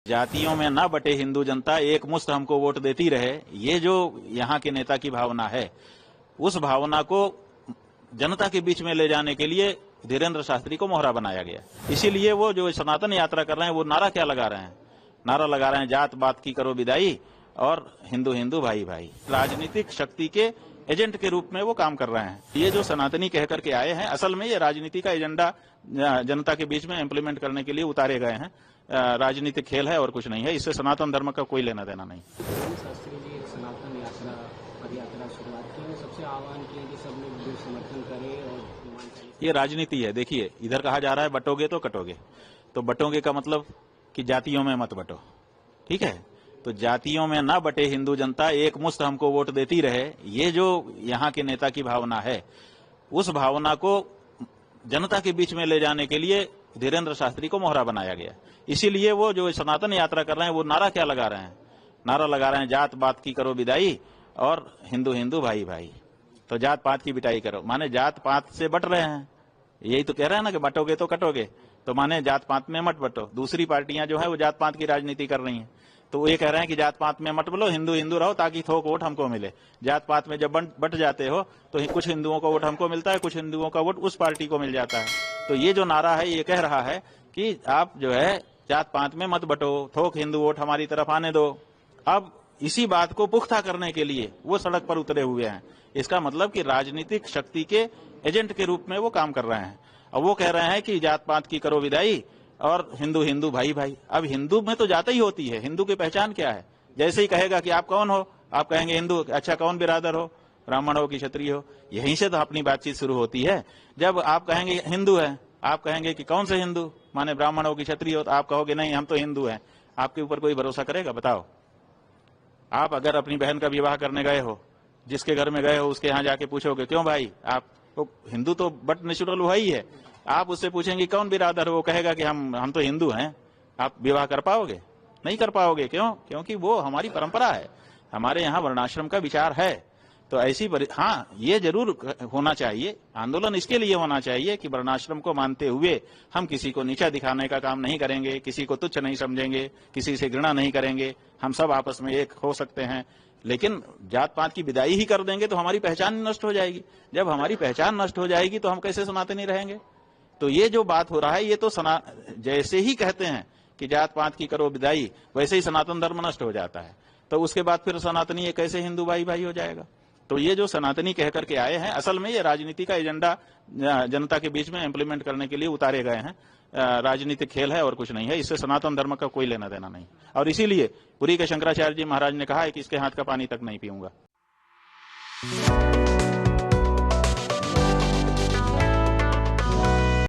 जातियों में ना बटे हिंदू जनता, एक मुश्त हमको वोट देती रहे, ये जो यहाँ के नेता की भावना है, उस भावना को जनता के बीच में ले जाने के लिए धीरेन्द्र शास्त्री को मोहरा बनाया गया। इसीलिए वो जो सनातन यात्रा कर रहे हैं, वो नारा क्या लगा रहे हैं? नारा लगा रहे हैं जात पात की करो विदाई और हिंदू हिंदू भाई भाई। राजनीतिक शक्ति के एजेंट के रूप में वो काम कर रहे हैं। ये जो सनातनी कह करके आए हैं, असल में ये राजनीति का एजेंडा जनता के बीच में इम्प्लीमेंट करने के लिए उतारे गए हैं। राजनीतिक खेल है और कुछ नहीं है, इससे सनातन धर्म का कोई लेना देना नहीं। शास्त्री जी सनातन यात्रा पद यात्रा शुरुआत की, सबसे आह्वान किया कि सब लोग जो समर्थन करें और ये राजनीति है। देखिए, इधर कहा जा रहा है बटोगे तो कटोगे, तो बटोगे का मतलब कि जातियों में मत बटो, ठीक है? तो जातियों में ना बटे हिंदू जनता, एक मुश्त हमको वोट देती रहे, ये जो यहाँ के नेता की भावना है, उस भावना को जनता के बीच में ले जाने के लिए धीरेन्द्र शास्त्री को मोहरा बनाया गया। इसीलिए वो जो सनातन यात्रा कर रहे हैं, वो नारा क्या लगा रहे हैं? नारा लगा रहे हैं जात पात की करो विदाई और हिंदू हिंदू भाई भाई। तो जात पात की बिटाई करो, माने जात पात से बट रहे हैं। यही तो कह रहे हैं ना कि बटोगे तो कटोगे, तो माने जात पात में मत बटो। दूसरी पार्टियां जो है वो जात पात की राजनीति कर रही हैं, तो ये कह रहे हैं कि जात पात में मत बोलो, हिंदू हिंदू रहो ताकि थोक वोट हमको मिले। जात पात में जब बट जाते हो तो कुछ हिंदुओं का वोट हमको मिलता है, कुछ हिंदुओं का वोट उस पार्टी को मिल जाता है। तो ये जो नारा है, ये कह रहा है कि आप जो है जात पात में मत बटो, थोक हिंदू वोट हमारी तरफ आने दो। अब इसी बात को पुख्ता करने के लिए वो सड़क पर उतरे हुए हैं। इसका मतलब कि राजनीतिक शक्ति के एजेंट के रूप में वो काम कर रहे हैं। अब वो कह रहे हैं कि जात पात की करो विदाई और हिंदू हिंदू भाई भाई। अब हिंदू में तो जाति ही होती है, हिंदू की पहचान क्या है? जैसे ही कहेगा कि आप कौन हो, आप कहेंगे हिंदू। अच्छा, कौन बिरादर हो? ब्राह्मण हो कि क्षत्रिय हो? यहीं से तो अपनी बातचीत शुरू होती है। जब आप कहेंगे हिंदू है, आप कहेंगे कि कौन से हिंदू, माने ब्राह्मण हो कि क्षत्रिय हो, तो आप कहोगे नहीं हम तो हिंदू हैं। आपके ऊपर कोई भरोसा करेगा? बताओ। आप अगर अपनी बहन का विवाह करने गए हो, जिसके घर में गए हो उसके यहाँ जाके पूछोगे क्यों भाई, आप तो हिंदू तो बट नेचुरल वही है। आप उससे पूछेंगे कौन बिरादर हो, वो कहेगा कि हम तो हिंदू हैं। आप विवाह कर पाओगे? नहीं कर पाओगे। क्यों? क्योंकि वो हमारी परंपरा है, हमारे यहाँ वर्णाश्रम का विचार है। तो ऐसी हाँ, ये जरूर होना चाहिए, आंदोलन इसके लिए होना चाहिए कि वर्णाश्रम को मानते हुए हम किसी को नीचा दिखाने का काम नहीं करेंगे, किसी को तुच्छ नहीं समझेंगे, किसी से घृणा नहीं करेंगे। हम सब आपस में एक हो सकते हैं, लेकिन जात पात की विदाई ही कर देंगे तो हमारी पहचान नष्ट हो जाएगी। जब हमारी पहचान नष्ट हो जाएगी तो हम कैसे सनातनी रहेंगे? तो ये जो बात हो रहा है, ये तो जैसे ही कहते हैं कि जात पात की करो विदाई, वैसे ही सनातन धर्म नष्ट हो जाता है। तो उसके बाद फिर सनातनी ये कैसे हिंदू भाई भाई हो जाएगा? तो ये जो सनातनी कह करके आए हैं, असल में ये राजनीति का एजेंडा जनता के बीच में इम्प्लीमेंट करने के लिए उतारे गए हैं। राजनीतिक खेल है और कुछ नहीं है, इससे सनातन धर्म का कोई लेना देना नहीं। और इसीलिए पुरी के शंकराचार्य जी महाराज ने कहा है कि इसके हाथ का पानी तक नहीं पीऊंगा।